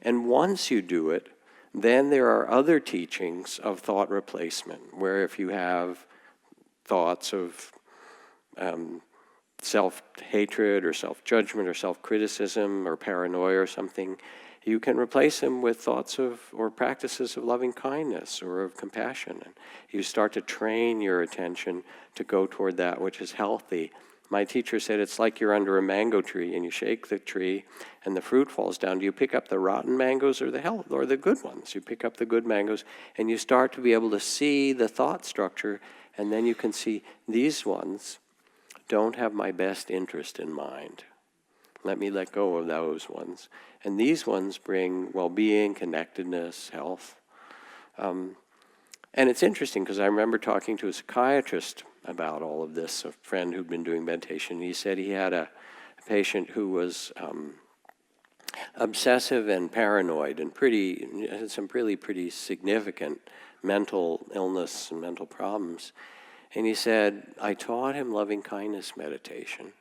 And once you do it, then there are other teachings of thought replacement, where if you have thoughts of self-hatred or self-judgment or self-criticism or paranoia or something, you can replace them with thoughts of or practices of loving kindness or of compassion. And you start to train your attention to go toward that which is healthy. My teacher said it's like you're under a mango tree and you shake the tree and the fruit falls down. Do you pick up the rotten mangoes or the good ones? You pick up the good mangoes and you start to be able to see the thought structure, and then you can see these ones don't have my best interest in mind. Let me let go of those ones. And these ones bring well-being, connectedness, health. And it's interesting because I remember talking to a psychiatrist about all of this, a friend who'd been doing meditation. He said he had a patient who was obsessive and paranoid and had some really pretty significant mental illness and mental problems. And he said, I taught him loving kindness meditation.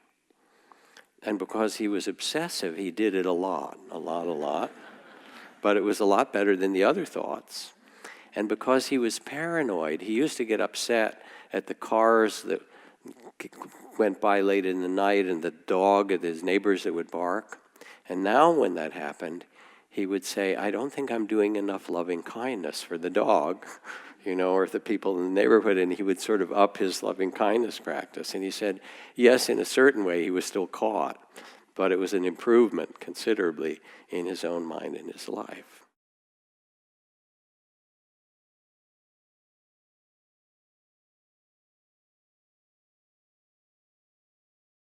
And because he was obsessive, he did it a lot. But it was a lot better than the other thoughts. And because he was paranoid, he used to get upset at the cars that went by late in the night and the dog of his neighbors that would bark. And now when that happened, he would say, I don't think I'm doing enough loving kindness for the dog, or the people in the neighborhood, and he would sort of up his loving kindness practice. And he said, yes, in a certain way he was still caught, but it was an improvement considerably in his own mind and his life.